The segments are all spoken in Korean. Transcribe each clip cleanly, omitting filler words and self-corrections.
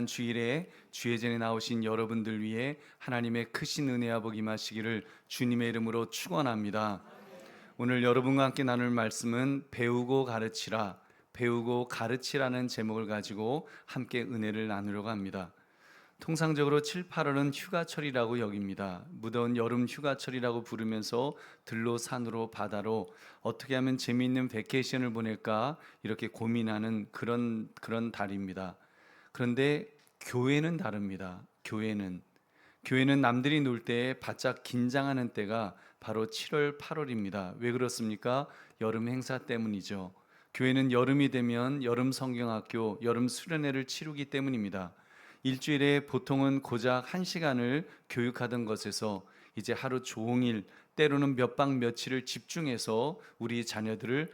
주일에 주의 전에 나오신 여러분들 위해 하나님의 크신 은혜와 복이 임하시기를 주님의 이름으로 축원합니다. 오늘 여러분과 함께 나눌 말씀은 배우고 가르치라, 배우고 가르치라는 제목을 가지고 함께 은혜를 나누려고 합니다. 통상적으로 7, 8월은 휴가철이라고 여깁니다. 무더운 여름 휴가철이라고 부르면서 들로 산으로 바다로 어떻게 하면 재미있는 베케이션을 보낼까 이렇게 고민하는 그런 달입니다. 그런데 교회는 다릅니다. 교회는 남들이 놀 때 바짝 긴장하는 때가 바로 7월, 8월입니다. 왜 그렇습니까? 여름 행사 때문이죠. 교회는 여름이 되면 여름 성경학교, 여름 수련회를 치르기 때문입니다. 일주일에 보통은 고작 1시간을 교육하던 것에서 이제 하루 종일 때로는 몇 박 며칠을 집중해서 우리 자녀들을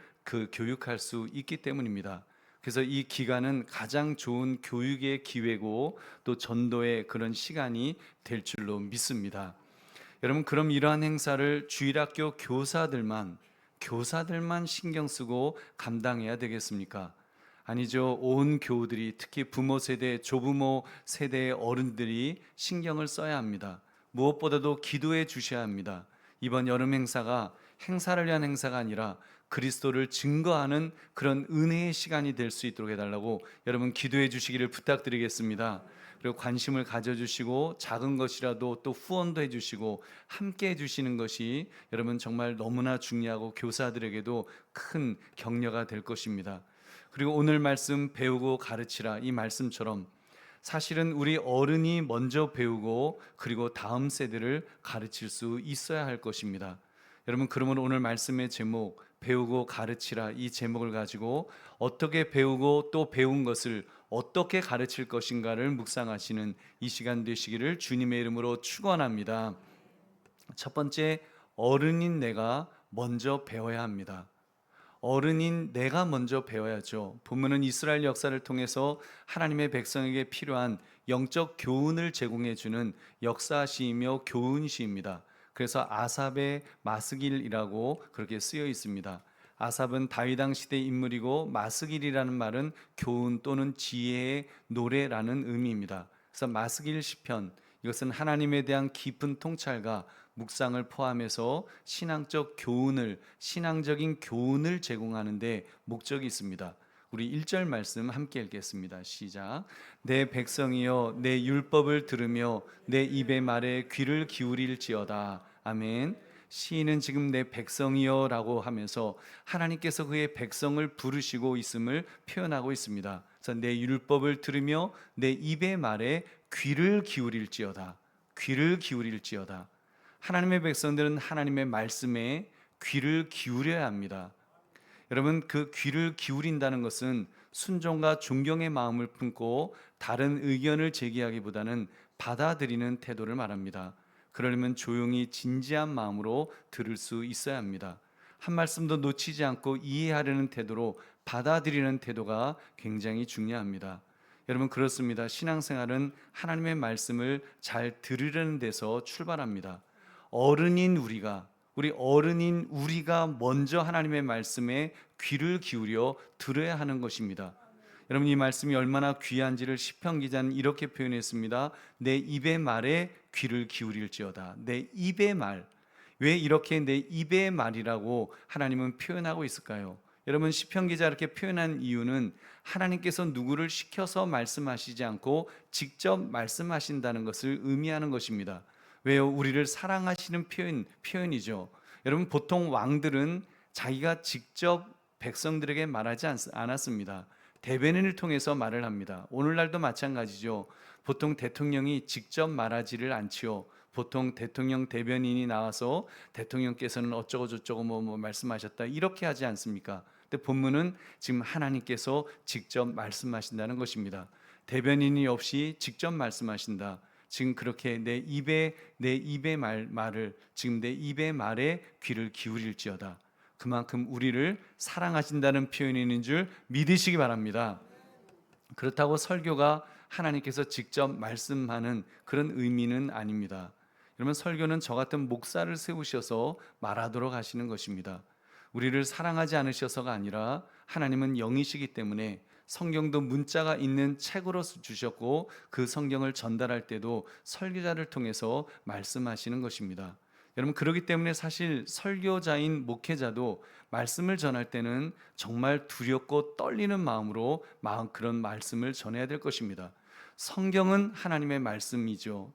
교육할 수 있기 때문입니다. 그래서 이 기간은 가장 좋은 교육의 기회고 또 전도의 그런 시간이 될 줄로 믿습니다. 여러분, 그럼 이러한 행사를 주일학교 교사들만 신경 쓰고 감당해야 되겠습니까? 아니죠. 온 교우들이, 특히 부모 세대, 조부모 세대의 어른들이 신경을 써야 합니다. 무엇보다도 기도해 주셔야 합니다. 이번 여름 행사가 행사를 위한 행사가 아니라 그리스도를 증거하는 그런 은혜의 시간이 될 수 있도록 해달라고 여러분 기도해 주시기를 부탁드리겠습니다. 그리고 관심을 가져주시고 작은 것이라도 또 후원도 해주시고 함께 해주시는 것이 여러분 정말 너무나 중요하고 교사들에게도 큰 격려가 될 것입니다. 그리고 오늘 말씀 배우고 가르치라, 이 말씀처럼 사실은 우리 어른이 먼저 배우고 그리고 다음 세대를 가르칠 수 있어야 할 것입니다. 여러분, 그러면 오늘 말씀의 제목 배우고 가르치라, 이 제목을 가지고 어떻게 배우고 또 배운 것을 어떻게 가르칠 것인가를 묵상하시는 이 시간 되시기를 주님의 이름으로 축원합니다. 첫 번째, 어른인 내가 먼저 배워야 합니다. 어른인 내가 먼저 배워야죠. 본문은 이스라엘 역사를 통해서 하나님의 백성에게 필요한 영적 교훈을 제공해 주는 역사시이며 교훈시입니다. 그래서 아삽의 마스길이라고 그렇게 쓰여 있습니다. 아삽은 다윗 왕 시대 인물이고 마스길이라는 말은 교훈 또는 지혜의 노래라는 의미입니다. 그래서 마스길 시편, 이것은 하나님에 대한 깊은 통찰과 묵상을 포함해서 신앙적인 교훈을 제공하는 데 목적이 있습니다. 우리 1절 말씀 함께 읽겠습니다. 시작. 내 백성이여 내 율법을 들으며 내 입의 말에 귀를 기울일지어다. 아멘. 시인은 지금 내 백성이여 라고 하면서 하나님께서 그의 백성을 부르시고 있음을 표현하고 있습니다. 그래서 내 율법을 들으며 내 입의 말에 귀를 기울일지어다. 귀를 기울일지어다. 하나님의 백성들은 하나님의 말씀에 귀를 기울여야 합니다. 여러분, 그 귀를 기울인다는 것은 순종과 존경의 마음을 품고 다른 의견을 제기하기보다는 받아들이는 태도를 말합니다. 그러려면 조용히 진지한 마음으로 들을 수 있어야 합니다. 한 말씀도 놓치지 않고 이해하려는 태도로 받아들이는 태도가 굉장히 중요합니다. 여러분, 그렇습니다. 신앙생활은 하나님의 말씀을 잘 들으려는 데서 출발합니다. 우리 어른인 우리가 먼저 하나님의 말씀에 귀를 기울여 들어야 하는 것입니다. 여러분, 이 말씀이 얼마나 귀한지를 시편 기자는 이렇게 표현했습니다. 내 입의 말에 귀를 기울일지어다. 내 입의 말. 왜 이렇게 내 입의 말이라고 하나님은 표현하고 있을까요? 여러분, 시편 기자 이렇게 표현한 이유는 하나님께서 누구를 시켜서 말씀하시지 않고 직접 말씀하신다는 것을 의미하는 것입니다. 왜요? 우리를 사랑하시는 표현이죠. 여러분, 보통 왕들은 자기가 직접 백성들에게 말하지 않았습니다. 대변인을 통해서 말을 합니다. 오늘날도 마찬가지죠. 보통 대통령이 직접 말하지를 않지요. 보통 대통령 대변인이 나와서 대통령께서는 어쩌고 저쩌고 뭐 말씀하셨다 이렇게 하지 않습니까? 근데 본문은 지금 하나님께서 직접 말씀하신다는 것입니다. 대변인이 없이 직접 말씀하신다. 지금 그렇게 내 입의 말을 지금 내 입의 말에 귀를 기울일지어다. 그만큼 우리를 사랑하신다는 표현이 있는 줄 믿으시기 바랍니다. 그렇다고 설교가 하나님께서 직접 말씀하는 그런 의미는 아닙니다. 여러분, 설교는 저 같은 목사를 세우셔서 말하도록 하시는 것입니다. 우리를 사랑하지 않으셔서가 아니라 하나님은 영이시기 때문에 성경도 문자가 있는 책으로 주셨고 그 성경을 전달할 때도 설교자를 통해서 말씀하시는 것입니다. 여러분, 그렇기 때문에 사실 설교자인 목회자도 말씀을 전할 때는 정말 두렵고 떨리는 마음으로 그런 말씀을 전해야 될 것입니다. 성경은 하나님의 말씀이죠.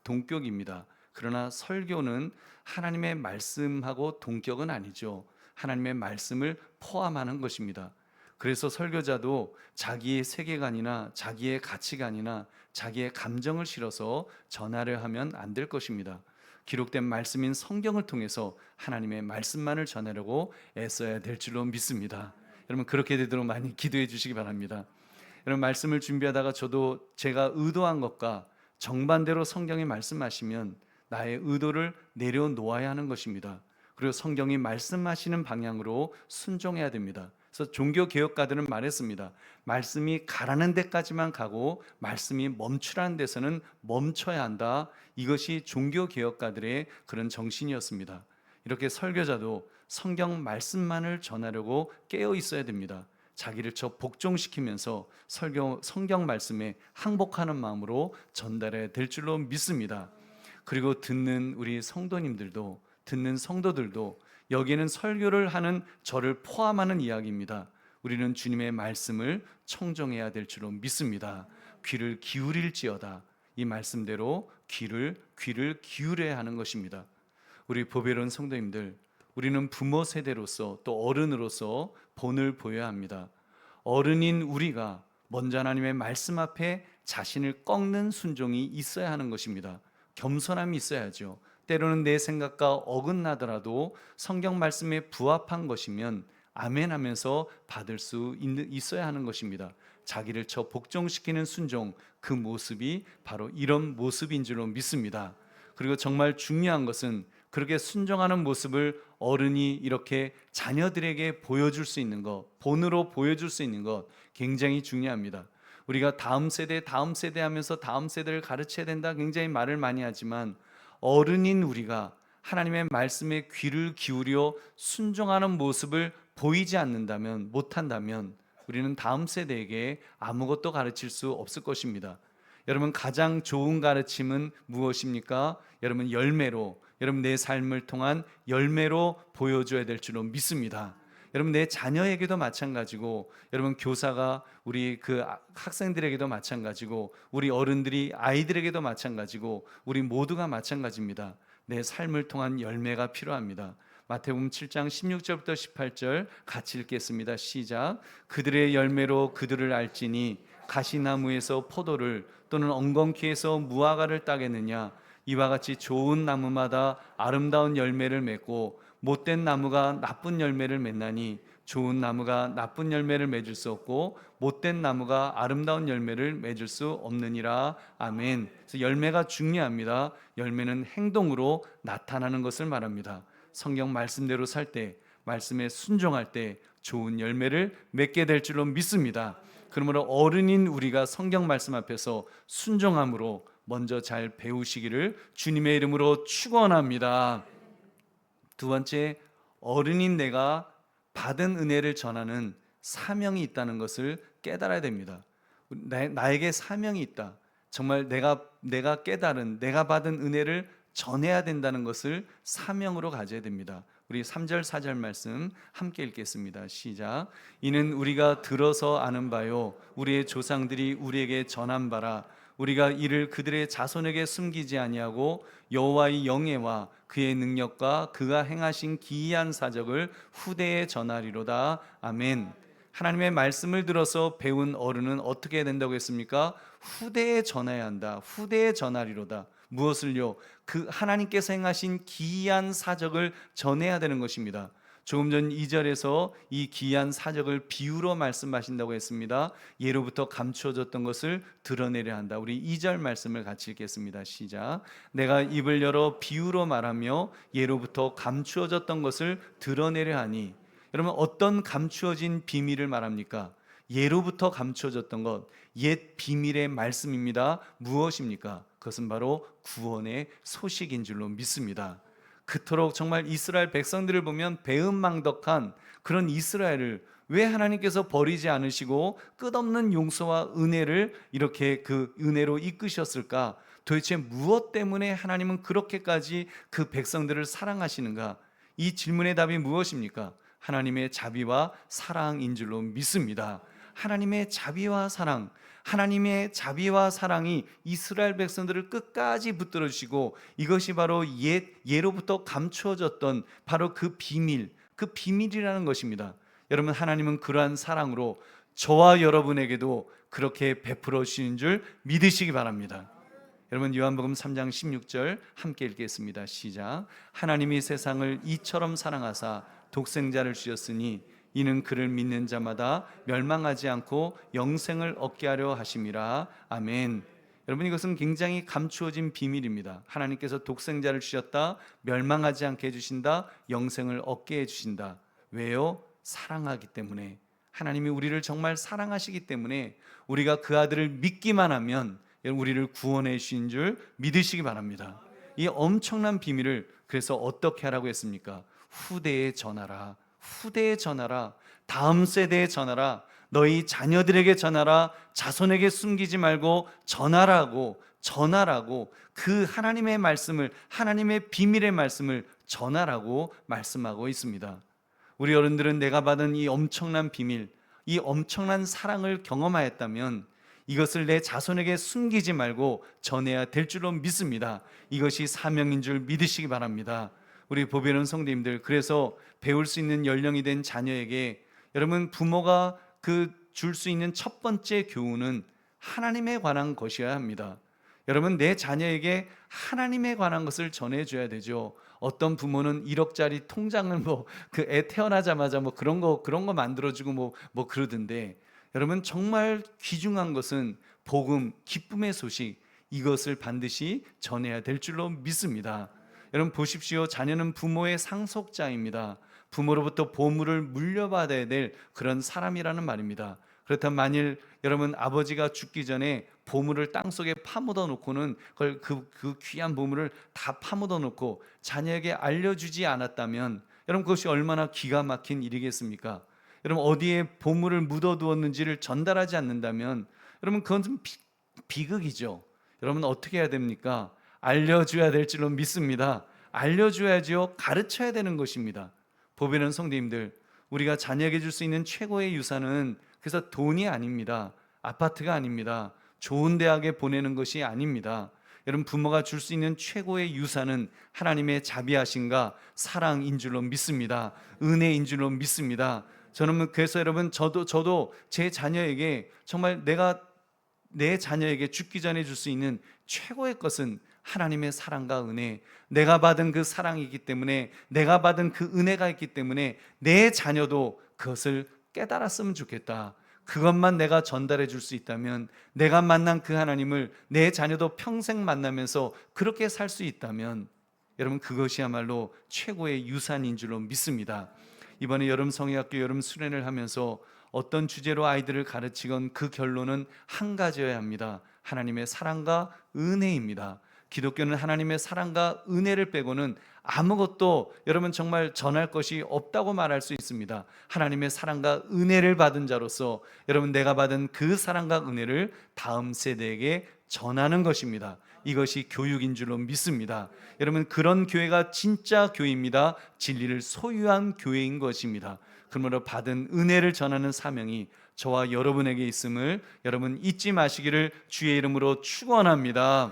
동격입니다. 그러나 설교는 하나님의 말씀하고 동격은 아니죠. 하나님의 말씀을 포함하는 것입니다. 그래서 설교자도 자기의 세계관이나 자기의 가치관이나 자기의 감정을 실어서 전하려 하면 안 될 것입니다. 기록된 말씀인 성경을 통해서 하나님의 말씀만을 전하려고 애써야 될 줄로 믿습니다. 여러분, 그렇게 되도록 많이 기도해 주시기 바랍니다. 여러분, 말씀을 준비하다가 저도 제가 의도한 것과 정반대로 성경이 말씀하시면 나의 의도를 내려놓아야 하는 것입니다. 그리고 성경이 말씀하시는 방향으로 순종해야 됩니다. 그래서 종교개혁가들은 말했습니다. 말씀이 가라는 데까지만 가고 말씀이 멈추라는 데서는 멈춰야 한다. 이것이 종교개혁가들의 그런 정신이었습니다. 이렇게 설교자도 성경 말씀만을 전하려고 깨어 있어야 됩니다. 자기를 복종시키면서 성경 말씀에 항복하는 마음으로 전달해야 될 줄로 믿습니다. 그리고 듣는 우리 성도님들도, 듣는 성도들도 여기에는 설교를 하는 저를 포함하는 이야기입니다. 우리는 주님의 말씀을 청정해야 될 줄로 믿습니다. 귀를 기울일지어다. 이 말씀대로 귀를 기울여야 하는 것입니다. 우리 보배로운 성도님들, 우리는 부모 세대로서 또 어른으로서 본을 보여야 합니다. 어른인 우리가 먼저 하나님의 말씀 앞에 자신을 꺾는 순종이 있어야 하는 것입니다. 겸손함이 있어야죠. 때로는 내 생각과 어긋나더라도 성경 말씀에 부합한 것이면 아멘 하면서 받을 수 있어야 하는 것입니다. 자기를 복종시키는 순종, 그 모습이 바로 이런 모습인 줄로 믿습니다. 그리고 정말 중요한 것은 그렇게 순종하는 모습을 어른이 이렇게 자녀들에게 보여줄 수 있는 것, 본으로 보여줄 수 있는 것 굉장히 중요합니다. 우리가 다음 세대 하면서 다음 세대를 가르쳐야 된다 굉장히 말을 많이 하지만 어른인 우리가 하나님의 말씀에 귀를 기울여 순종하는 모습을 보이지 않는다면, 못한다면 우리는 다음 세대에게 아무것도 가르칠 수 없을 것입니다. 여러분, 가장 좋은 가르침은 무엇입니까? 여러분, 열매로, 여러분 내 삶을 통한 열매로 보여줘야 될 줄로 믿습니다. 여러분, 내 자녀에게도 마찬가지고, 여러분 교사가 우리 학생들에게도 마찬가지고, 우리 어른들이 아이들에게도 마찬가지고, 우리 모두가 마찬가지입니다. 내 삶을 통한 열매가 필요합니다. 마태복음 7장 16절부터 18절 같이 읽겠습니다. 시작. 그들의 열매로 그들을 알지니 가시나무에서 포도를 또는 엉겅퀴에서 무화과를 따겠느냐. 이와 같이 좋은 나무마다 아름다운 열매를 맺고 못된 나무가 나쁜 열매를 맺나니 좋은 나무가 나쁜 열매를 맺을 수 없고 못된 나무가 아름다운 열매를 맺을 수 없느니라. 아멘. 그래서 열매가 중요합니다. 열매는 행동으로 나타나는 것을 말합니다. 성경 말씀대로 살 때, 말씀에 순종할 때 좋은 열매를 맺게 될 줄로 믿습니다. 그러므로 어른인 우리가 성경 말씀 앞에서 순종함으로 먼저 잘 배우시기를 주님의 이름으로 축원합니다. 두 번째, 어른인 내가 받은 은혜를 전하는 사명이 있다는 것을 깨달아야 됩니다. 나에게 사명이 있다. 정말 내가 깨달은, 내가 받은 은혜를 전해야 된다는 것을 사명으로 가져야 됩니다. 우리 3절 4절 말씀 함께 읽겠습니다. 시작. 이는 우리가 들어서 아는 바요 우리의 조상들이 우리에게 전한 바라. 우리가 이를 그들의 자손에게 숨기지 아니하고 여호와의 영예와 그의 능력과 그가 행하신 기이한 사적을 후대에 전하리로다. 아멘. 하나님의 말씀을 들어서 배운 어른은 어떻게 해야 된다고 했습니까? 후대에 전해야 한다. 후대에 전하리로다. 무엇을요? 그 하나님께서 행하신 기이한 사적을 전해야 되는 것입니다. 조금 전 2절에서 이 기이한 사적을 비유로 말씀하신다고 했습니다. 예로부터 감추어졌던 것을 드러내려 한다. 우리 2절 말씀을 같이 읽겠습니다. 시작. 내가 입을 열어 비유로 말하며 예로부터 감추어졌던 것을 드러내려 하니. 여러분, 어떤 감추어진 비밀을 말합니까? 예로부터 감추어졌던 것, 옛 비밀의 말씀입니다. 무엇입니까? 그것은 바로 구원의 소식인 줄로 믿습니다. 그토록 정말 이스라엘 백성들을 보면 배은망덕한 그런 이스라엘을 왜 하나님께서 버리지 않으시고 끝없는 용서와 은혜를 이렇게 그 은혜로 이끄셨을까? 도대체 무엇 때문에 하나님은 그렇게까지 그 백성들을 사랑하시는가? 이 질문의 답이 무엇입니까? 하나님의 자비와 사랑인 줄로 믿습니다. 하나님의 자비와 사랑, 하나님의 자비와 사랑이 이스라엘 백성들을 끝까지 붙들어 주시고, 이것이 바로 예로부터 감추어졌던 바로 그 비밀이라는 것입니다. 여러분, 하나님은 그러한 사랑으로 저와 여러분에게도 그렇게 베풀어 주시는 줄 믿으시기 바랍니다. 여러분, 요한복음 3장 16절 함께 읽겠습니다. 시작. 하나님이 세상을 이처럼 사랑하사 독생자를 주셨으니 이는 그를 믿는 자마다 멸망하지 않고 영생을 얻게 하려 하심이라. 아멘. 여러분, 이것은 굉장히 감추어진 비밀입니다. 하나님께서 독생자를 주셨다, 멸망하지 않게 해주신다, 영생을 얻게 해주신다. 왜요? 사랑하기 때문에. 하나님이 우리를 정말 사랑하시기 때문에 우리가 그 아들을 믿기만 하면 우리를 구원해 주신 줄 믿으시기 바랍니다. 이 엄청난 비밀을 그래서 어떻게 하라고 했습니까? 후대에 전하라. 후대에 전하라. 다음 세대에 전하라. 너희 자녀들에게 전하라. 자손에게 숨기지 말고 전하라고 그 하나님의 말씀을, 하나님의 비밀의 말씀을 전하라고 말씀하고 있습니다. 우리 어른들은 내가 받은 이 엄청난 비밀, 이 엄청난 사랑을 경험하였다면 이것을 내 자손에게 숨기지 말고 전해야 될 줄로 믿습니다. 이것이 사명인 줄 믿으시기 바랍니다. 우리 보배로운 성도님들, 그래서 배울 수 있는 연령이 된 자녀에게 여러분, 부모가 줄 수 있는 첫 번째 교훈은 하나님에 관한 것이어야 합니다. 여러분, 내 자녀에게 하나님에 관한 것을 전해줘야 되죠. 어떤 부모는 1억짜리 통장을 애 태어나자마자 그런 거 만들어주고 그러던데, 여러분, 정말 귀중한 것은 복음, 기쁨의 소식, 이것을 반드시 전해야 될 줄로 믿습니다. 여러분 보십시오. 자녀는 부모의 상속자입니다. 부모로부터 보물을 물려받아야 될 그런 사람이라는 말입니다. 그렇다면 만일 여러분 아버지가 죽기 전에 보물을 땅속에 파묻어 놓고는 그걸 그 귀한 보물을 다 파묻어 놓고 자녀에게 알려주지 않았다면 여러분 그것이 얼마나 기가 막힌 일이겠습니까? 여러분 어디에 보물을 묻어두었는지를 전달하지 않는다면 여러분 그건 좀 비극이죠. 여러분 어떻게 해야 됩니까? 알려줘야 될 줄로 믿습니다. 알려줘야죠. 가르쳐야 되는 것입니다. 보배는 성도님들, 우리가 자녀에게 줄 수 있는 최고의 유산은 그래서 돈이 아닙니다. 아파트가 아닙니다. 좋은 대학에 보내는 것이 아닙니다. 여러분 부모가 줄 수 있는 최고의 유산은 하나님의 자비하심과 사랑인 줄로 믿습니다. 은혜인 줄로 믿습니다. 저는 그래서 여러분 저도 제 자녀에게 정말 내 자녀에게 죽기 전에 줄 수 있는 최고의 것은 하나님의 사랑과 은혜, 내가 받은 그 사랑이기 때문에, 내가 받은 그 은혜가 있기 때문에 내 자녀도 그것을 깨달았으면 좋겠다. 그것만 내가 전달해 줄 수 있다면, 내가 만난 그 하나님을 내 자녀도 평생 만나면서 그렇게 살 수 있다면 여러분 그것이야말로 최고의 유산인 줄로 믿습니다. 이번에 여름 성의학교 여름 수련을 하면서 어떤 주제로 아이들을 가르치건 그 결론은 한 가지여야 합니다. 하나님의 사랑과 은혜입니다. 기독교는 하나님의 사랑과 은혜를 빼고는 아무것도 여러분 정말 전할 것이 없다고 말할 수 있습니다. 하나님의 사랑과 은혜를 받은 자로서 여러분 내가 받은 그 사랑과 은혜를 다음 세대에게 전하는 것입니다. 이것이 교육인 줄로 믿습니다. 여러분 그런 교회가 진짜 교회입니다. 진리를 소유한 교회인 것입니다. 그러므로 받은 은혜를 전하는 사명이 저와 여러분에게 있음을 여러분 잊지 마시기를 주의 이름으로 축원합니다.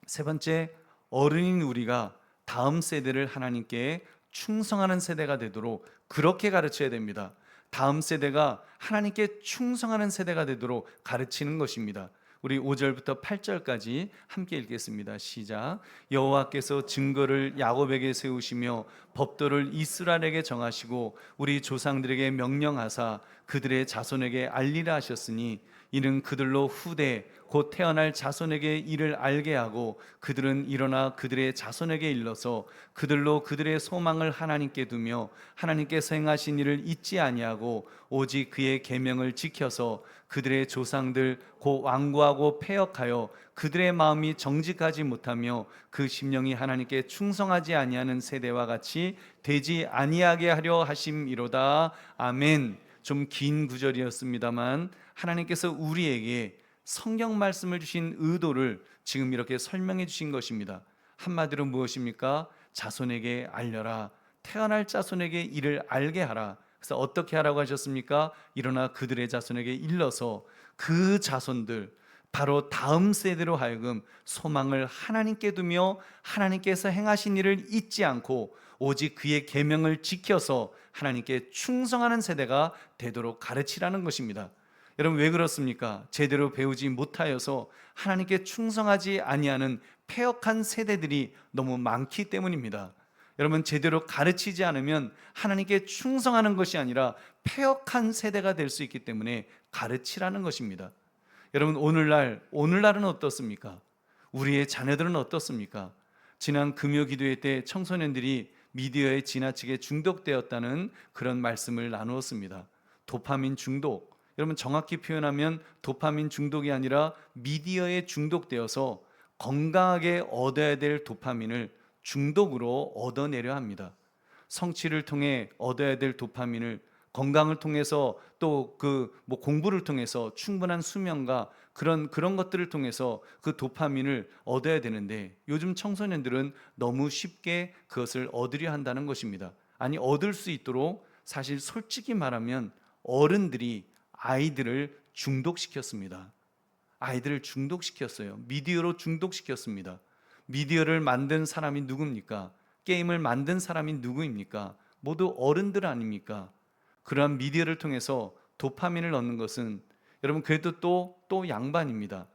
세 번째, 어른인 우리가 다음 세대를 하나님께 충성하는 세대가 되도록 그렇게 가르쳐야 됩니다. 다음 세대가 하나님께 충성하는 세대가 되도록 가르치는 것입니다. 우리 5절부터 8절까지 함께 읽겠습니다. 시작. 여호와께서 증거를 야곱에게 세우시며 법도를 이스라엘에게 정하시고 우리 조상들에게 명령하사 그들의 자손에게 알리라 하셨으니 이는 그들로 후대 곧 태어날 자손에게 이를 알게 하고 그들은 일어나 그들의 자손에게 일러서 그들로 그들의 소망을 하나님께 두며 하나님께서 행하신 일을 잊지 아니하고 오직 그의 계명을 지켜서 그들의 조상들 곧 완고하고 패역하여 그들의 마음이 정직하지 못하며 그 심령이 하나님께 충성하지 아니하는 세대와 같이 되지 아니하게 하려 하심이로다. 아멘. 좀 긴 구절이었습니다만 하나님께서 우리에게 성경 말씀을 주신 의도를 지금 이렇게 설명해 주신 것입니다. 한마디로 무엇입니까? 자손에게 알려라. 태어날 자손에게 이를 알게 하라. 그래서 어떻게 하라고 하셨습니까? 일어나 그들의 자손에게 일러서 그 자손들, 바로 다음 세대로 하여금 소망을 하나님께 두며 하나님께서 행하신 일을 잊지 않고 오직 그의 계명을 지켜서 하나님께 충성하는 세대가 되도록 가르치라는 것입니다. 여러분, 왜 그렇습니까? 제대로 배우지 못하여서 하나님께 충성하지 아니하는 패역한 세대들이 너무 많기 때문입니다. 여러분, 제대로 가르치지 않으면 하나님께 충성하는 것이 아니라 패역한 세대가 될 수 있기 때문에 가르치라는 것입니다. 여러분, 오늘날은 어떻습니까? 우리의 자녀들은 어떻습니까? 지난 금요 기도회 때 청소년들이 미디어에 지나치게 중독되었다는 그런 말씀을 나누었습니다. 도파민 중독. 여러분, 정확히 표현하면 도파민 중독이 아니라 미디어에 중독되어서 건강하게 얻어야 될 도파민을 중독으로 얻어내려 합니다. 성취를 통해 얻어야 될 도파민을 건강을 통해서 또 공부를 통해서 충분한 수면과 그런 것들을 통해서 그 도파민을 얻어야 되는데 요즘 청소년들은 너무 쉽게 그것을 얻으려 한다는 것입니다. 아니, 얻을 수 있도록 사실 솔직히 말하면 어른들이 아이들을 중독시켰습니다. 아이들을 중독시켰어요. 미디어로 중독시켰습니다. 미디어를 만든 사람이 누굽니까? 게임을 만든 사람이 누구입니까? 모두 어른들 아닙니까? 그러한 미디어를 통해서 도파민을 얻는 것은 여러분 그래도 또 양반입니다.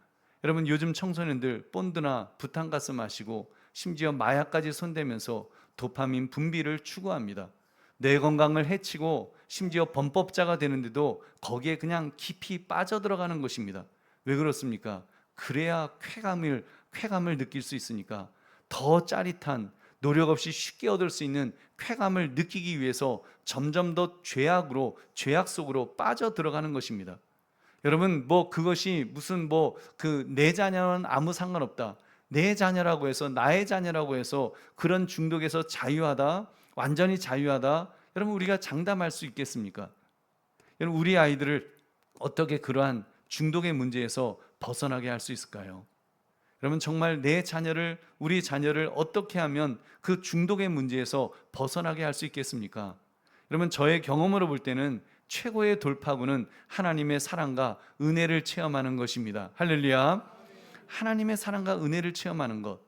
여러분, 요즘 청소년들 본드나 부탄가스 마시고 심지어 마약까지 손대면서 도파민 분비를 추구합니다. 뇌 건강을 해치고 심지어 범법자가 되는데도 거기에 그냥 깊이 빠져들어가는 것입니다. 왜 그렇습니까? 그래야 쾌감을 느낄 수 있으니까. 더 짜릿한, 노력 없이 쉽게 얻을 수 있는 쾌감을 느끼기 위해서 점점 더 죄악 속으로 빠져들어가는 것입니다. 여러분, 그것이 무슨 내 자녀는 아무 상관없다, 내 자녀라고 해서, 나의 자녀라고 해서 그런 중독에서 자유하다, 완전히 자유하다, 여러분, 우리가 장담할 수 있겠습니까? 여러분, 우리 아이들을 어떻게 그러한 중독의 문제에서 벗어나게 할 수 있을까요? 여러분, 정말 우리 자녀를 어떻게 하면 그 중독의 문제에서 벗어나게 할 수 있겠습니까? 여러분, 저의 경험으로 볼 때는 최고의 돌파구는 하나님의 사랑과 은혜를 체험하는 것입니다. 할렐루야. 하나님의 사랑과 은혜를 체험하는 것.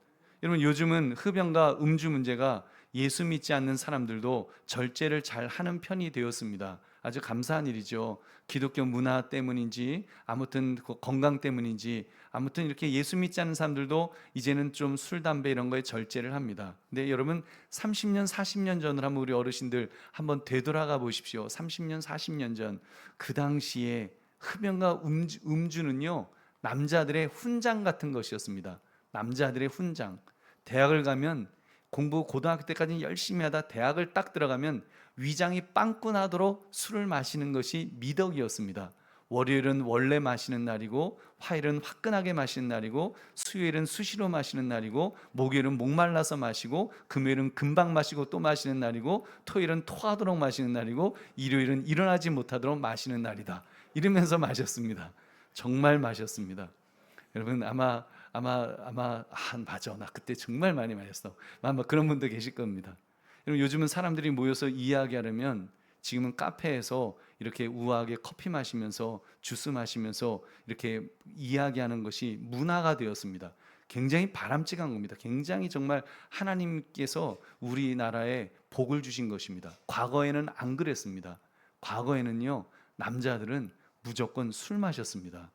여러분, 요즘은 흡연과 음주 문제가 예수 믿지 않는 사람들도 절제를 잘 하는 편이 되었습니다. 아주 감사한 일이죠. 기독교 문화 때문인지, 아무튼 건강 때문인지, 아무튼 이렇게 예수 믿지 않는 사람들도 이제는 좀 술, 담배 이런 거에 절제를 합니다. 근데 여러분, 30년, 40년 전을 한번 우리 어르신들 한번 되돌아가 보십시오. 30년, 40년 전 그 당시에 흡연과 음주는요, 남자들의 훈장 같은 것이었습니다. 남자들의 훈장. 대학을 가면 고등학교 때까지는 열심히 하다 대학을 딱 들어가면 위장이 빵꾸나도록 술을 마시는 것이 미덕이었습니다. 월요일은 원래 마시는 날이고, 화요일은 화끈하게 마시는 날이고, 수요일은 수시로 마시는 날이고, 목요일은 목말라서 마시고, 금요일은 금방 마시고 또 마시는 날이고, 토요일은 토하도록 마시는 날이고, 일요일은 일어나지 못하도록 마시는 날이다. 이러면서 마셨습니다. 정말 마셨습니다. 여러분, 맞아, 나 그때 정말 많이 마셨어, 아마 그런 분도 계실 겁니다. 여러분, 요즘은 사람들이 모여서 이야기하려면 지금은 카페에서 이렇게 우아하게 커피 마시면서 주스 마시면서 이렇게 이야기하는 것이 문화가 되었습니다. 굉장히 바람직한 겁니다. 굉장히 정말 하나님께서 우리나라에 복을 주신 것입니다. 과거에는 안 그랬습니다. 과거에는요, 남자들은 무조건 술 마셨습니다.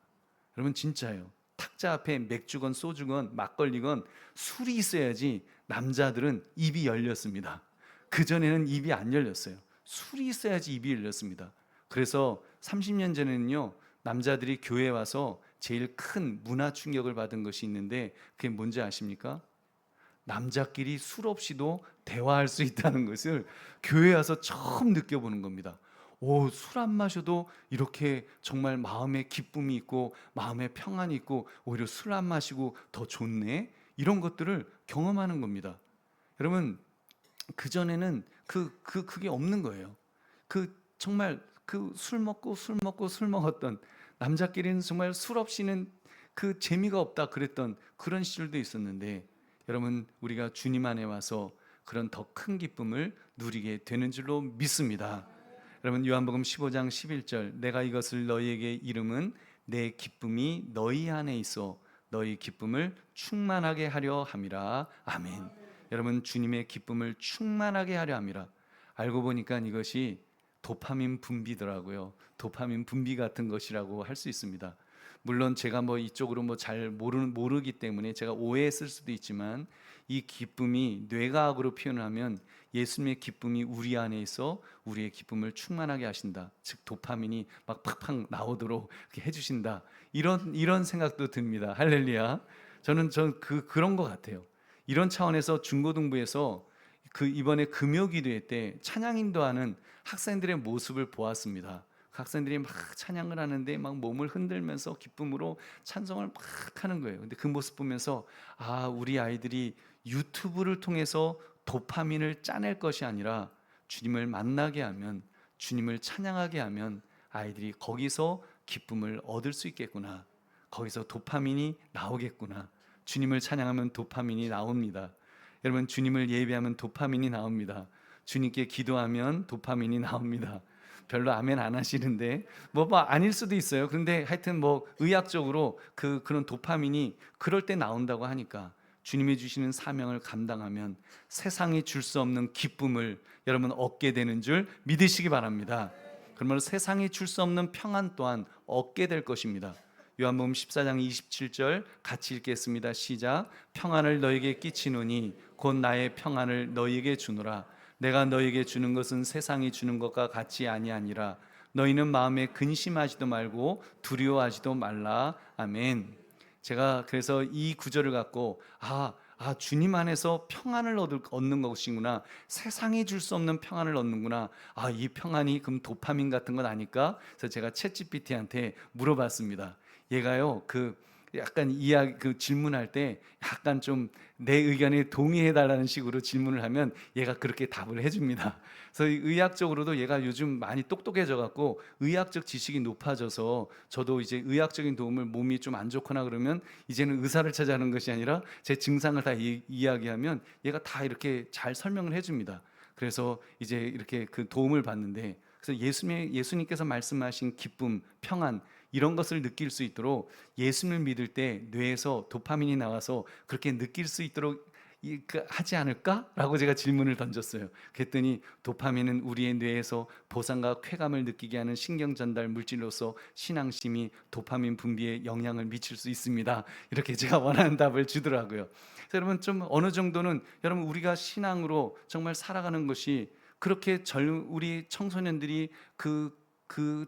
여러분, 진짜예요. 탁자 앞에 맥주건 소주건 막걸리건 술이 있어야지 남자들은 입이 열렸습니다. 그전에는 입이 안 열렸어요. 술이 있어야지 입이 열렸습니다. 그래서 30년 전에는요, 남자들이 교회에 와서 제일 큰 문화 충격을 받은 것이 있는데 그게 뭔지 아십니까? 남자끼리 술 없이도 대화할 수 있다는 것을 교회에 와서 처음 느껴보는 겁니다. 술 안 마셔도 이렇게 정말 마음에 기쁨이 있고 마음에 평안이 있고 오히려 술 안 마시고 더 좋네, 이런 것들을 경험하는 겁니다. 여러분, 그전에는 그게 없는 거예요. 정말 그 술 먹고 술 먹었던, 남자끼리는 정말 술 없이는 그 재미가 없다 그랬던 그런 시절도 있었는데, 여러분 우리가 주님 안에 와서 그런 더 큰 기쁨을 누리게 되는 줄로 믿습니다. 여러분 요한복음 15장 11절, 내가 이것을 너희에게 이름은 내 기쁨이 너희 안에 있어 너희 기쁨을 충만하게 하려 함이라. 아멘. 여러분 주님의 기쁨을 충만하게 하려 함이라. 알고 보니까 이것이 도파민 분비더라고요. 도파민 분비 같은 것이라고 할 수 있습니다. 물론 제가 뭐 이쪽으로 뭐 잘 모르기 때문에 제가 오해했을 수도 있지만, 이 기쁨이 뇌과학으로 표현하면 예수님의 기쁨이 우리 안에 있어 우리의 기쁨을 충만하게 하신다. 즉 도파민이 막 팍팍 나오도록 해주신다. 이런 생각도 듭니다. 할렐루야. 저는 그런 것 같아요. 이런 차원에서 중고등부에서 그 이번에 금요기도회 때 찬양 인도하는 학생들의 모습을 보았습니다. 학생들이 막 찬양을 하는데 막 몸을 흔들면서 기쁨으로 찬송을 막 하는 거예요. 근데 그 모습 보면서 우리 아이들이 유튜브를 통해서 도파민을 짜낼 것이 아니라 주님을 만나게 하면, 주님을 찬양하게 하면 아이들이 거기서 기쁨을 얻을 수 있겠구나. 거기서 도파민이 나오겠구나. 주님을 찬양하면 도파민이 나옵니다. 여러분 주님을 예배하면 도파민이 나옵니다. 주님께 기도하면 도파민이 나옵니다. 별로 아멘 안 하시는데 뭐 아닐 수도 있어요. 그런데 하여튼 뭐 의학적으로 그런 도파민이 그럴 때 나온다고 하니까, 주님이 주시는 사명을 감당하면 세상이 줄 수 없는 기쁨을 여러분 얻게 되는 줄 믿으시기 바랍니다. 그러면 세상이 줄 수 없는 평안 또한 얻게 될 것입니다. 요한복음 14장 27절 같이 읽겠습니다. 시작. 평안을 너에게 끼치노니 곧 나의 평안을 너에게 주노라. 내가 너에게 주는 것은 세상이 주는 것과 같이 아니하니라. 너희는 마음에 근심하지도 말고 두려워하지도 말라. 아멘. 제가 그래서 이 구절을 갖고 주님 안에서 평안을 얻는 것이구나. 세상이 줄 수 없는 평안을 얻는구나. 이 평안이 그럼 도파민 같은 건 아닐까? 그래서 제가 챗GPT한테 물어봤습니다. 얘가요 약간 이야기 질문할 때 약간 좀 내 의견에 동의해 달라는 식으로 질문을 하면 얘가 그렇게 답을 해줍니다. 그래서 의학적으로도 얘가 요즘 많이 똑똑해져 갖고 의학적 지식이 높아져서, 저도 이제 의학적인 도움을, 몸이 좀 안 좋거나 그러면 이제는 의사를 찾아가는 것이 아니라 제 증상을 다 이야기하면 얘가 다 이렇게 잘 설명을 해줍니다. 그래서 이제 이렇게 그 도움을 받는데, 그래서 예수님께서 말씀하신 기쁨, 평안, 이런 것을 느낄 수 있도록 예수님을 믿을 때 뇌에서 도파민이 나와서 그렇게 느낄 수 있도록 하지 않을까라고 제가 질문을 던졌어요. 그랬더니 도파민은 우리의 뇌에서 보상과 쾌감을 느끼게 하는 신경 전달 물질로서 신앙심이 도파민 분비에 영향을 미칠 수 있습니다. 이렇게 제가 원하는 답을 주더라고요. 그래서 여러분 좀 어느 정도는 여러분 우리가 신앙으로 정말 살아가는 것이, 그렇게 우리 청소년들이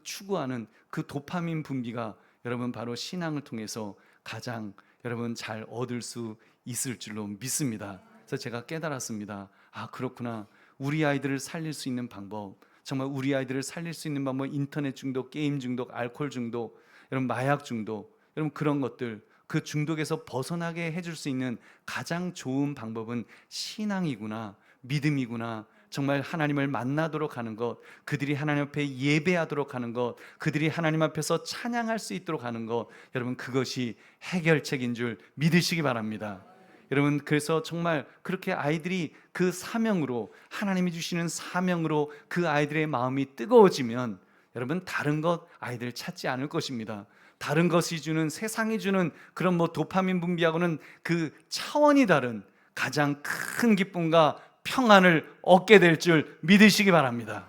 추구하는 그 도파민 분비가 여러분 바로 신앙을 통해서 가장 여러분 잘 얻을 수 있을 줄로 믿습니다. 그래서 제가 깨달았습니다. 그렇구나. 우리 아이들을 살릴 수 있는 방법, 정말 우리 아이들을 살릴 수 있는 방법, 인터넷 중독, 게임 중독, 알코올 중독, 여러분 마약 중독, 여러분 그런 것들, 그 중독에서 벗어나게 해줄 수 있는 가장 좋은 방법은 신앙이구나, 믿음이구나. 정말 하나님을 만나도록 하는 것, 그들이 하나님 앞에 예배하도록 하는 것, 그들이 하나님 앞에서 찬양할 수 있도록 하는 것, 여러분 그것이 해결책인 줄 믿으시기 바랍니다. 여러분 그래서 정말 그렇게 아이들이 그 사명으로, 하나님이 주시는 사명으로 그 아이들의 마음이 뜨거워지면 여러분 다른 것 아이들 찾지 않을 것입니다. 다른 것이 주는, 세상이 주는 그런 도파민 분비하고는 그 차원이 다른 가장 큰 기쁨과 평안을 얻게 될 줄 믿으시기 바랍니다.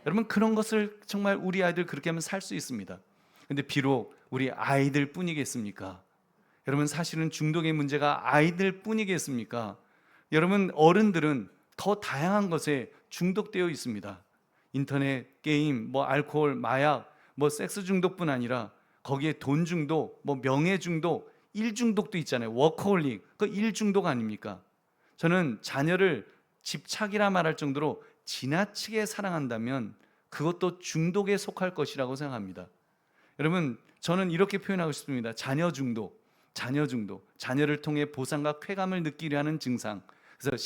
여러분 그런 것을 정말 우리 아이들 그렇게 하면 살 수 있습니다. 근데 비록 우리 아이들 뿐이겠습니까? 여러분 사실은 중독의 문제가 아이들 뿐이겠습니까? 여러분 어른들은 더 다양한 것에 중독되어 있습니다. 인터넷, 게임, 알코올, 마약, 섹스 중독뿐 아니라 거기에 돈 중독, 명예 중독, 일 중독도 있잖아요. 워커홀릭, 그 일 중독 아닙니까? 저는 자녀를 집착이라 말할 정도로 지나치게 사랑한다면 그것도 중독에 속할 것이라고 생각합니다. 여러분 저는 이렇게 표현하고 싶습니다. 자녀 중독, 자녀를 통해 보상과 쾌감을 느끼려 하는 증상. 그래서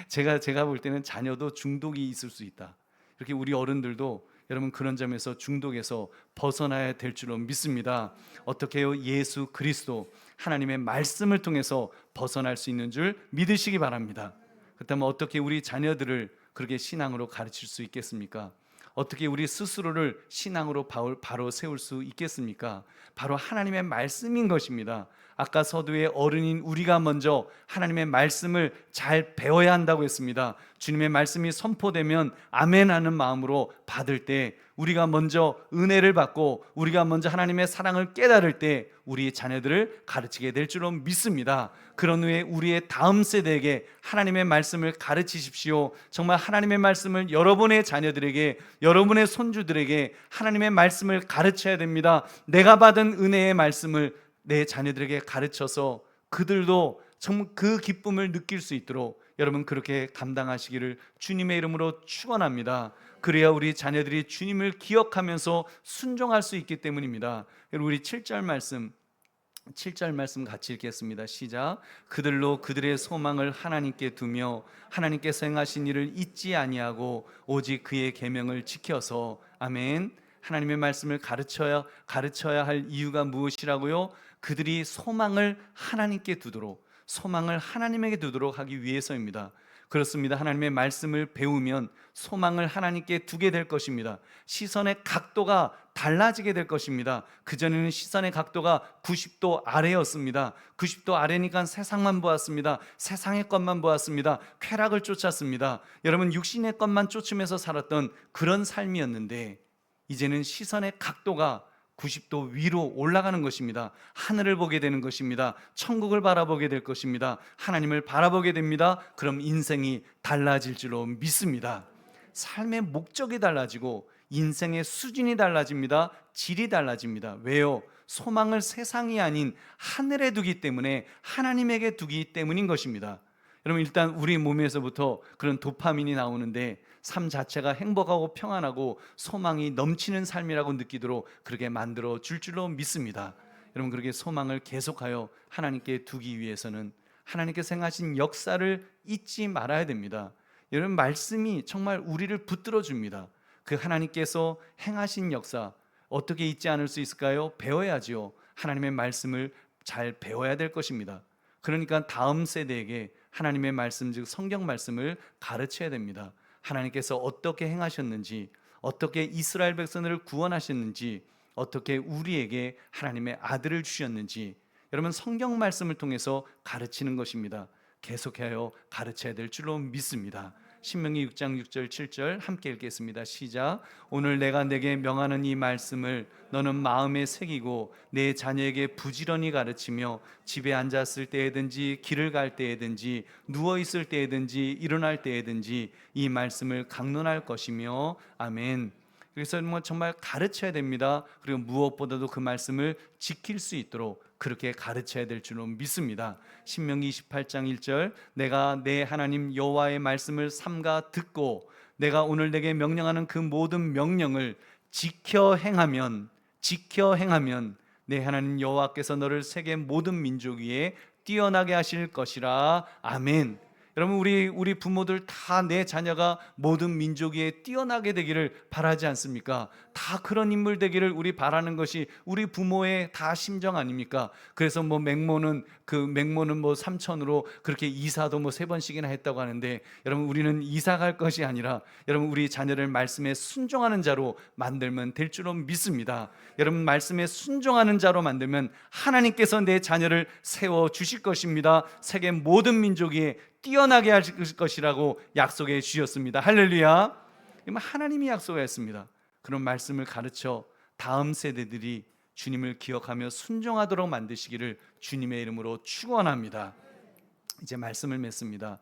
제가 볼 때는 자녀도 중독이 있을 수 있다. 이렇게 우리 어른들도 여러분 그런 점에서 중독에서 벗어나야 될 줄로 믿습니다. 어떻게 해요? 예수 그리스도 하나님의 말씀을 통해서 벗어날 수 있는 줄 믿으시기 바랍니다. 그렇다면 어떻게 우리 자녀들을 그렇게 신앙으로 가르칠 수 있겠습니까? 어떻게 우리 스스로를 신앙으로 바로 세울 수 있겠습니까? 바로 하나님의 말씀인 것입니다. 아까 서두에 어른인 우리가 먼저 하나님의 말씀을 잘 배워야 한다고 했습니다. 주님의 말씀이 선포되면 아멘 하는 마음으로 받을 때, 우리가 먼저 은혜를 받고 우리가 먼저 하나님의 사랑을 깨달을 때 우리 자녀들을 가르치게 될 줄로 믿습니다. 그런 후에 우리의 다음 세대에게 하나님의 말씀을 가르치십시오. 정말 하나님의 말씀을 여러분의 자녀들에게, 여러분의 손주들에게 하나님의 말씀을 가르쳐야 됩니다. 내가 받은 은혜의 말씀을 내 자녀들에게 가르쳐서 그들도 정말 그 기쁨을 느낄 수 있도록 여러분 그렇게 감당하시기를 주님의 이름으로 축원합니다. 그래야 우리 자녀들이 주님을 기억하면서 순종할 수 있기 때문입니다. 우리 7절 말씀 같이 읽겠습니다. 시작. 그들로 그들의 소망을 하나님께 두며 하나님께서 행하신 일을 잊지 아니하고 오직 그의 계명을 지켜서. 아멘. 하나님의 말씀을 가르쳐야 할 이유가 무엇이라고요? 그들이 소망을 하나님께 두도록, 소망을 하나님에게 두도록 하기 위해서입니다. 그렇습니다. 하나님의 말씀을 배우면 소망을 하나님께 두게 될 것입니다. 시선의 각도가 달라지게 될 것입니다. 그전에는 시선의 각도가 90도 아래였습니다. 90도 아래니까 세상만 보았습니다. 세상의 것만 보았습니다. 쾌락을 쫓았습니다. 여러분 육신의 것만 쫓으면서 살았던 그런 삶이었는데 이제는 시선의 각도가 90도 위로 올라가는 것입니다. 하늘을 보게 되는 것입니다. 천국을 바라보게 될 것입니다. 하나님을 바라보게 됩니다. 그럼 인생이 달라질 줄로 믿습니다. 삶의 목적이 달라지고 인생의 수준이 달라집니다. 질이 달라집니다. 왜요? 소망을 세상이 아닌 하늘에 두기 때문에, 하나님에게 두기 때문인 것입니다. 여러분 일단 우리 몸에서부터 그런 도파민이 나오는데 삶 자체가 행복하고 평안하고 소망이 넘치는 삶이라고 느끼도록 그렇게 만들어 줄 줄로 믿습니다. 여러분 그렇게 소망을 계속하여 하나님께 두기 위해서는 하나님께서 행하신 역사를 잊지 말아야 됩니다. 여러분 말씀이 정말 우리를 붙들어 줍니다. 그 하나님께서 행하신 역사 어떻게 잊지 않을 수 있을까요? 배워야지요. 하나님의 말씀을 잘 배워야 될 것입니다. 그러니까 다음 세대에게 하나님의 말씀, 즉 성경 말씀을 가르쳐야 됩니다. 하나님께서 어떻게 행하셨는지, 어떻게 이스라엘 백성을 구원하셨는지, 어떻게 우리에게 하나님의 아들을 주셨는지 여러분 성경 말씀을 통해서 가르치는 것입니다. 계속하여 가르쳐야 될 줄로 믿습니다. 신명기 6장 6절 7절 함께 읽겠습니다. 시작. 오늘 내가 내게 명하는 이 말씀을 너는 마음에 새기고 내 자녀에게 부지런히 가르치며 집에 앉았을 때에든지 길을 갈 때에든지 누워 있을 때에든지 일어날 때에든지 이 말씀을 강론할 것이며. 아멘. 그래서 정말 가르쳐야 됩니다. 그리고 무엇보다도 그 말씀을 지킬 수 있도록 그렇게 가르쳐야 될 줄로 믿습니다. 신명기 28장 1절 내가 내 하나님 여호와의 말씀을 삼가 듣고 내가 오늘 내게 명령하는 그 모든 명령을 지켜 행하면 내 하나님 여호와께서 너를 세계 모든 민족 위에 뛰어나게 하실 것이라. 아멘. 여러분 우리 부모들 다 내 자녀가 모든 민족 위에 뛰어나게 되기를 바라지 않습니까? 다 그런 인물 되기를 우리 바라는 것이 우리 부모의 다 심정 아닙니까? 그래서 맹모는 삼천으로 그렇게 이사도 3번씩이나 했다고 하는데 여러분 우리는 이사 갈 것이 아니라 여러분 우리 자녀를 말씀에 순종하는 자로 만들면 될 줄로 믿습니다. 여러분 말씀에 순종하는 자로 만들면 하나님께서 내 자녀를 세워 주실 것입니다. 세계 모든 민족 위에 뛰어나게 하실 것이라고 약속해 주셨습니다. 할렐루야. 하나님이 약속했습니다. 그런 말씀을 가르쳐 다음 세대들이 주님을 기억하며 순종하도록 만드시기를 주님의 이름으로 축원합니다. 이제 말씀을 맺습니다.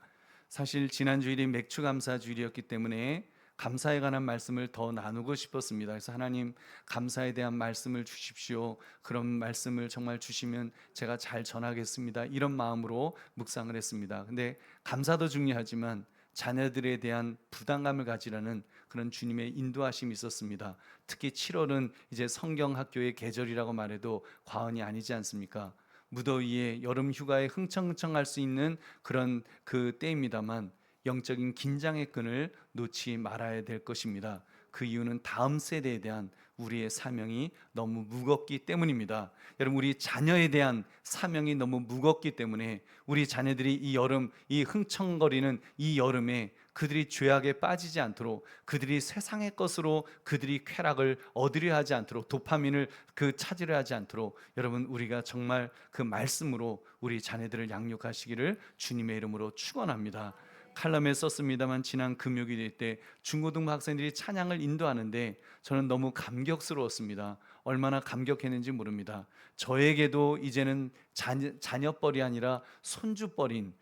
사실 지난 주일이 맥주 감사 주일이었기 때문에 감사에 관한 말씀을 더 나누고 싶었습니다. 그래서 하나님 감사에 대한 말씀을 주십시오. 그런 말씀을 정말 주시면 제가 잘 전하겠습니다. 이런 마음으로 묵상을 했습니다. 근데 감사도 중요하지만 자녀들에 대한 부담감을 가지라는 그런 주님의 인도하심이 있었습니다. 특히 7월은 이제 성경학교의 계절이라고 말해도 과언이 아니지 않습니까? 무더위에 여름 휴가에 흥청흥청할 수 있는 그런 그 때입니다만 영적인 긴장의 끈을 놓지 말아야 될 것입니다. 그 이유는 다음 세대에 대한 우리의 사명이 너무 무겁기 때문입니다. 여러분, 우리 자녀에 대한 사명이 너무 무겁기 때문에 우리 자녀들이 이 여름, 이 흥청거리는 이 여름에 그들이 죄악에 빠지지 않도록, 그들이 세상의 것으로 그들이 쾌락을 얻으려 하지 않도록, 도파민을 찾으려 하지 않도록, 여러분, 우리가 정말 그 말씀으로 우리 자녀들을 양육하시기를 주님의 이름으로 축원합니다. 칼럼에 썼습니다만 지난 금요일 때 중고등부 학생들이 찬양을 인도하는데 저는 너무 감격스러웠습니다. 얼마나 감격했는지 모릅니다. 저에게도 이제는 자녀뻘이 아니라 손주뻘인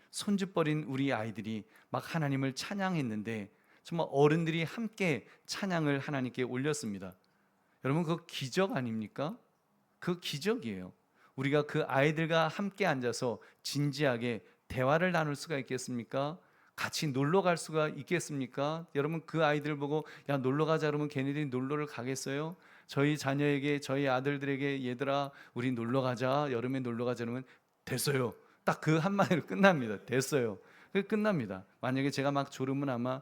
우리 아이들이 막 하나님을 찬양했는데 정말 어른들이 함께 찬양을 하나님께 올렸습니다. 여러분, 그 기적 아닙니까? 그 기적이에요. 우리가 그 아이들과 함께 앉아서 진지하게 대화를 나눌 수가 있겠습니까? 같이 놀러 갈 수가 있겠습니까? 여러분, 그 아이들 보고 야, 놀러 가자 그러면 걔네들이 놀러를 가겠어요? 저희 자녀에게, 저희 아들들에게 얘들아 우리 놀러 가자, 여름에 놀러 가자 그러면 됐어요. 딱 그 한마디로 끝납니다. 됐어요. 끝납니다. 만약에 제가 막 졸으면 아마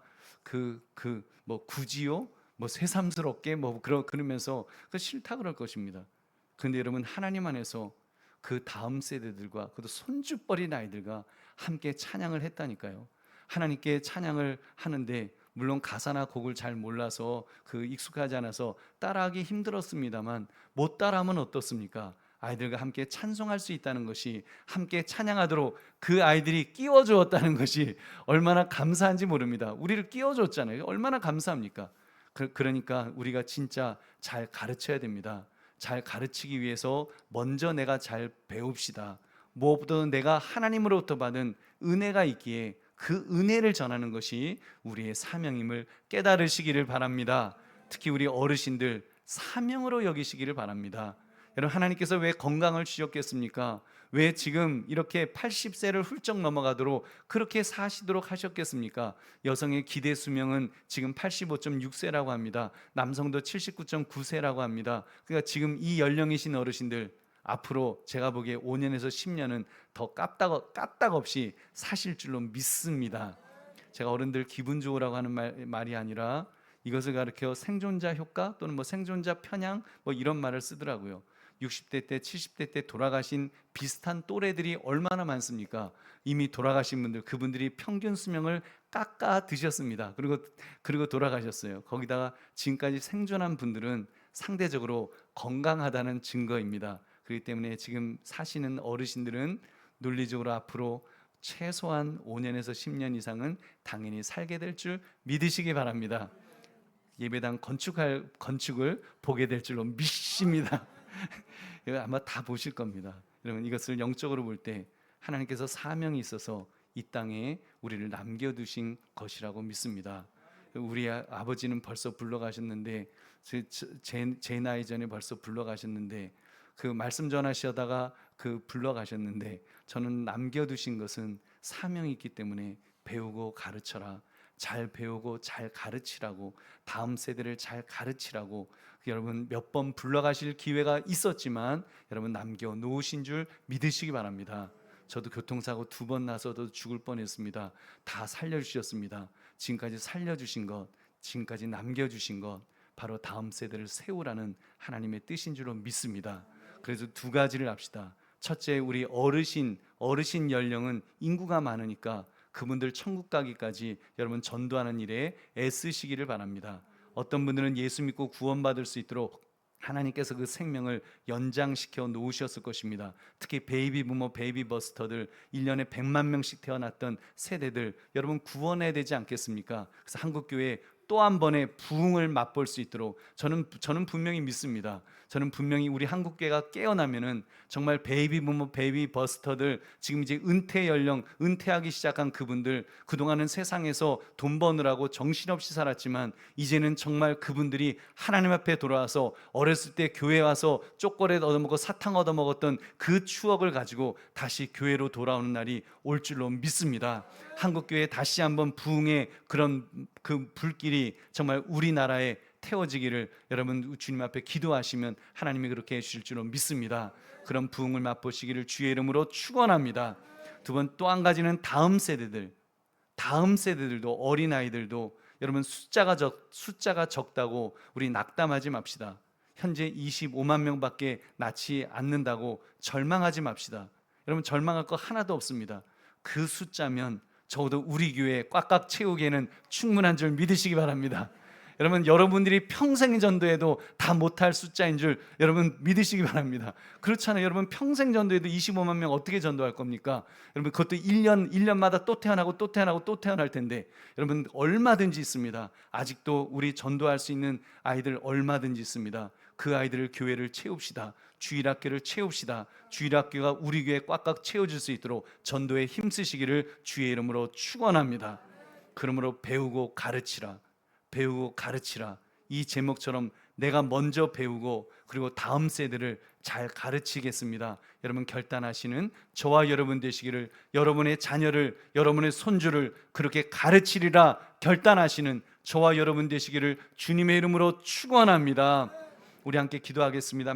뭐 굳이요? 뭐 새삼스럽게 뭐 그러면서 그 싫다 그럴 것입니다. 그런데 여러분, 하나님 안에서 그 다음 세대들과 그것도 손주뻘인 아이들과 함께 찬양을 했다니까요. 하나님께 찬양을 하는데 물론 가사나 곡을 잘 몰라서 익숙하지 않아서 따라하기 힘들었습니다만 못 따라하면 어떻습니까? 아이들과 함께 찬송할 수 있다는 것이, 함께 찬양하도록 그 아이들이 끼워주었다는 것이 얼마나 감사한지 모릅니다. 우리를 끼워줬잖아요. 얼마나 감사합니까? 그러니까 우리가 진짜 잘 가르쳐야 됩니다. 잘 가르치기 위해서 먼저 내가 잘 배웁시다. 무엇보다 내가 하나님으로부터 받은 은혜가 있기에 그 은혜를 전하는 것이 우리의 사명임을 깨달으시기를 바랍니다. 특히 우리 어르신들 사명으로 여기시기를 바랍니다. 여러분, 하나님께서 왜 건강을 주셨겠습니까? 왜 지금 이렇게 80세를 훌쩍 넘어가도록 그렇게 사시도록 하셨겠습니까? 여성의 기대 수명은 지금 85.6세라고 합니다. 남성도 79.9세라고 합니다. 그러니까 지금 이 연령이신 어르신들, 앞으로 제가 보기에 5년에서 10년은 더 까딱 없이 사실 줄로 믿습니다. 제가 어른들 기분 좋으라고 하는 말이 아니라 이것을 가리켜 생존자 효과 또는 뭐 생존자 편향 뭐 이런 말을 쓰더라고요. 60대 때 70대 때 돌아가신 비슷한 또래들이 얼마나 많습니까? 이미 돌아가신 분들, 그분들이 평균 수명을 깎아 드셨습니다. 그리고 돌아가셨어요. 거기다가 지금까지 생존한 분들은 상대적으로 건강하다는 증거입니다. 그렇기 때문에 지금 사시는 어르신들은 논리적으로 앞으로 최소한 5년에서 10년 이상은 당연히 살게 될 줄 믿으시기 바랍니다. 예배당 건축을 보게 될 줄로 믿습니다. 이거 아마 다 보실 겁니다. 여러분, 이것을 영적으로 볼 때 하나님께서 사명이 있어서 이 땅에 우리를 남겨두신 것이라고 믿습니다. 우리 아버지는 벌써 불러가셨는데 제 나이 전에 벌써 불러가셨는데 그 말씀 전하시다가 불러가셨는데 저는 남겨두신 것은 사명이 있기 때문에 배우고 가르쳐라, 잘 배우고 잘 가르치라고, 다음 세대를 잘 가르치라고. 여러분, 몇 번 불러가실 기회가 있었지만 여러분 남겨놓으신 줄 믿으시기 바랍니다. 저도 교통사고 2번 나서도 죽을 뻔했습니다. 다 살려주셨습니다. 지금까지 살려주신 것, 지금까지 남겨주신 것, 바로 다음 세대를 세우라는 하나님의 뜻인 줄로 믿습니다. 그래서 2가지를 합시다. 첫째, 우리 어르신 연령은 인구가 많으니까 그분들 천국 가기까지 여러분 전도하는 일에 애쓰시기를 바랍니다. 어떤 분들은 예수 믿고 구원받을 수 있도록 하나님께서 그 생명을 연장시켜 놓으셨을 것입니다. 특히 베이비 부모, 베이비 버스터들, 1년에 100만 명씩 태어났던 세대들, 여러분 구원해야 되지 않겠습니까? 그래서 한국교회 또 한 번의 부흥을 맛볼 수 있도록 저는 분명히 믿습니다. 저는 분명히 우리 한국교회가 깨어나면은 정말 베이비 부모, 베이비 버스터들, 지금 이제 은퇴하기 시작한 그분들, 그동안은 세상에서 돈 버느라고 정신없이 살았지만 이제는 정말 그분들이 하나님 앞에 돌아와서 어렸을 때 교회 와서 초콜릿 얻어먹고 사탕 얻어먹었던 그 추억을 가지고 다시 교회로 돌아오는 날이 올 줄로 믿습니다. 한국교회 다시 한번 부흥의 그런 그 불길이 정말 우리나라에 태워지기를 여러분 주님 앞에 기도하시면 하나님이 그렇게 해주실 줄로 믿습니다. 그런 부흥을 맛보시기를 주의 이름으로 축원합니다. 두 번, 또 한 가지는 다음 세대들도, 어린아이들도 여러분 숫자가 적다고 우리 낙담하지 맙시다. 현재 25만 명밖에 낳지 않는다고 절망하지 맙시다. 여러분 절망할 거 하나도 없습니다. 그 숫자면 적어도 우리 교회 꽉꽉 채우기에는 충분한 줄 믿으시기 바랍니다. 여러분 여러분들이 평생 전도해도 다 못할 숫자인 줄 여러분 믿으시기 바랍니다. 그렇잖아요. 여러분 평생 전도해도 25만 명 어떻게 전도할 겁니까? 여러분 그것도 1년마다 또 태어나고 또 태어나고 또 태어날 텐데 여러분 얼마든지 있습니다. 아직도 우리 전도할 수 있는 아이들 얼마든지 있습니다. 그 아이들을 교회를 채웁시다. 주일학교를 채웁시다. 주일학교가 우리 교회 꽉꽉 채워질 수 있도록 전도에 힘쓰시기를 주의 이름으로 축원합니다. 그러므로 배우고 가르치라. 배우고 가르치라. 이 제목처럼 내가 먼저 배우고 그리고 다음 세대를 잘 가르치겠습니다. 여러분 결단하시는 저와 여러분 되시기를, 여러분의 자녀를, 여러분의 손주를 그렇게 가르치리라 결단하시는 저와 여러분 되시기를 주님의 이름으로 축원합니다. 우리 함께 기도하겠습니다.